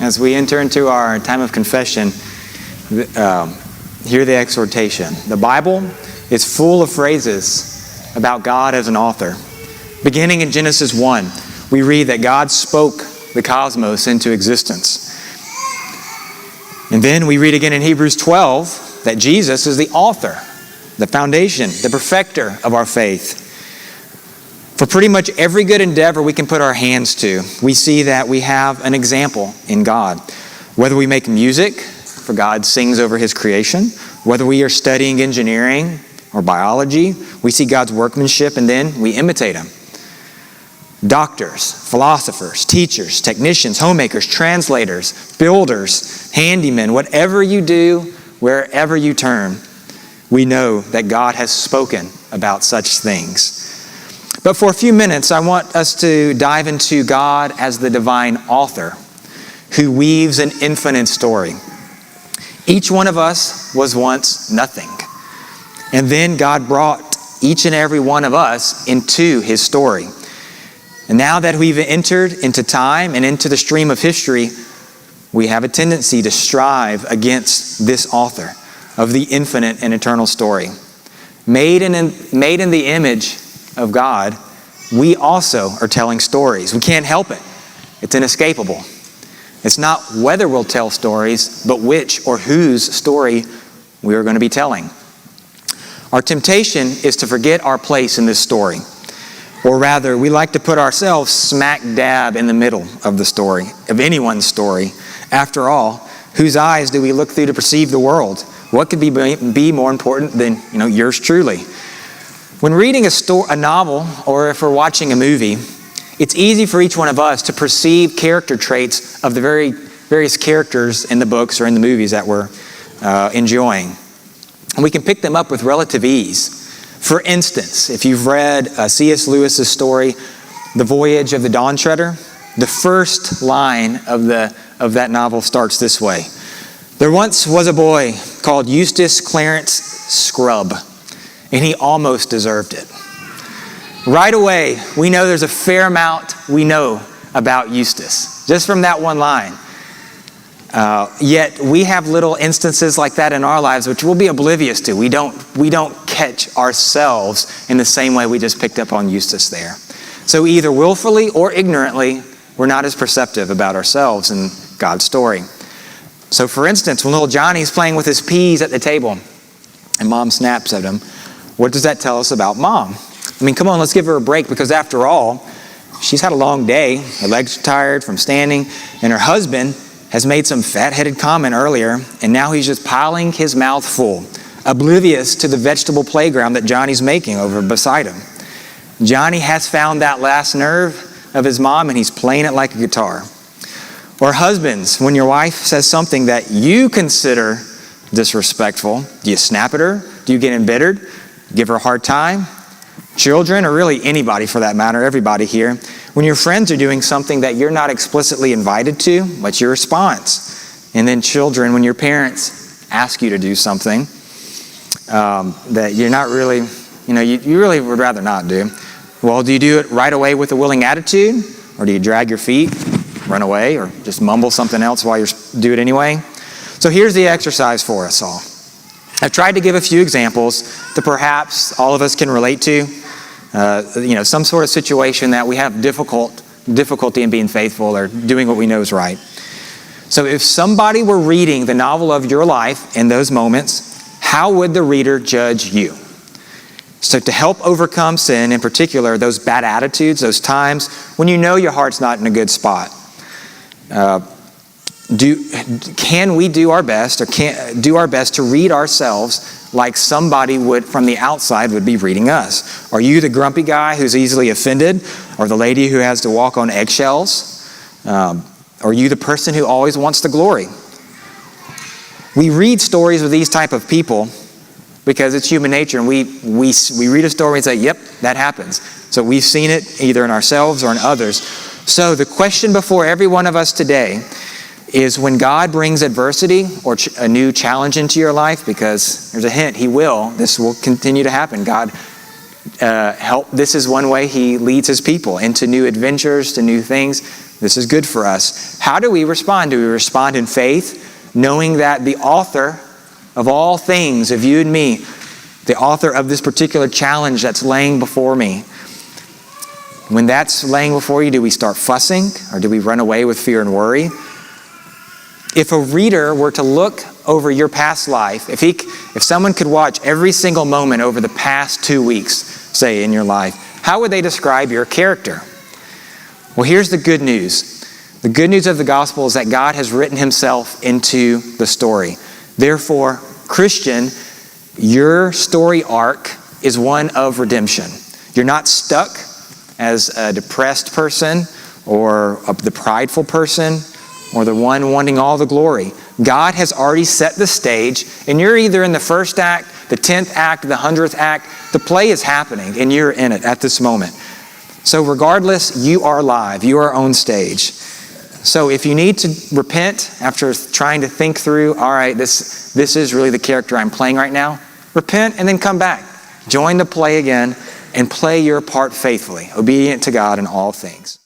As we enter into our time of confession, hear the exhortation. The Bible is full of phrases about God as an author. Beginning in Genesis 1, we read that God spoke the cosmos into existence. And then we read again in Hebrews 12 that Jesus is the author, the foundation, the perfecter of our faith. For pretty much every good endeavor we can put our hands to, we see that we have an example in God. Whether we make music, for God sings over His creation, whether we are studying engineering or biology, we see God's workmanship and then we imitate Him. Doctors, philosophers, teachers, technicians, homemakers, translators, builders, handymen, whatever you do, wherever you turn, we know that God has spoken about such things. But for a few minutes, I want us to dive into God as the divine author who weaves an infinite story. Each one of us was once nothing. And then God brought each and every one of us into His story. And now that we've entered into time and into the stream of history, we have a tendency to strive against this author of the infinite and eternal story. Made in the image of God, we also are telling stories. We can't help it. It's inescapable. It's not whether we'll tell stories, but which or whose story we are going to be telling. Our temptation is to forget our place in this story. Or rather, we like to put ourselves smack dab in the middle of the story, of anyone's story. After all, whose eyes do we look through to perceive the world? What could be more important than, yours truly? When reading a novel, or if we're watching a movie, it's easy for each one of us to perceive character traits of the various characters in the books or in the movies that we're enjoying. And we can pick them up with relative ease. For instance, if you've read C.S. Lewis's story, The Voyage of the Dawn Treader, the first line of that novel starts this way. There once was a boy called Eustace Clarence Scrubb, and he almost deserved it. Right away, we know there's a fair amount we know about Eustace, just from that one line. Yet we have little instances like that in our lives which we'll be oblivious to. We don't catch ourselves in the same way we just picked up on Eustace there. So either willfully or ignorantly, we're not as perceptive about ourselves in God's story. So for instance, when little Johnny's playing with his peas at the table and Mom snaps at him, what does that tell us about Mom? I mean, come on, let's give her a break, because after all, she's had a long day. Her legs are tired from standing, and her husband has made some fat-headed comment earlier, and now he's just piling his mouth full, oblivious to the vegetable playground that Johnny's making over beside him. Johnny has found that last nerve of his mom, and he's playing it like a guitar. Or husbands, when your wife says something that you consider disrespectful, do you snap at her? Do you get embittered? Give her a hard time? Children, or really anybody for that matter, everybody here, when your friends are doing something that you're not explicitly invited to, what's your response? And then children, when your parents ask you to do something that you're not really, you really would rather not do. Well, do you do it right away with a willing attitude? Or do you drag your feet, run away, or just mumble something else while you do it anyway? So here's the exercise for us all. I've tried to give a few examples that perhaps all of us can relate to. Some sort of situation that we have difficulty in being faithful or doing what we know is right. So if somebody were reading the novel of your life in those moments, how would the reader judge you? So to help overcome sin, in particular, those bad attitudes, those times when you know your heart's not in a good spot, can we do our best, or can do our best to read ourselves like somebody would from the outside would be reading us? Are you the grumpy guy who's easily offended, or the lady who has to walk on eggshells? Are you the person who always wants the glory? We read stories of these type of people because it's human nature, and we read a story and say, yep, that happens. So we've seen it either in ourselves or in others. So the question before every one of us today is, when God brings adversity or a new challenge into your life, because there's a hint, He will, this will continue to happen. God help. This is one way he leads his people into new adventures, to new things. This is good for us. How do we respond? Do we respond in faith, knowing that the author of all things, of you and me, the author of this particular challenge that's laying before me, when that's laying before you, do we start fussing or do we run away with fear and worry? If a reader were to look over your past life, if someone could watch every single moment over the past 2 weeks, say, in your life, how would they describe your character? Well, here's the good news. The good news of the gospel is that God has written himself into the story. Therefore, Christian, your story arc is one of redemption. You're not stuck as a depressed person or the prideful person or the one wanting all the glory. God has already set the stage, and you're either in the first act, the 10th act, the 100th act. The play is happening, and you're in it at this moment. So regardless, you are live. You are on stage. So if you need to repent after trying to think through, all right, this is really the character I'm playing right now, repent and then come back. Join the play again and play your part faithfully, obedient to God in all things.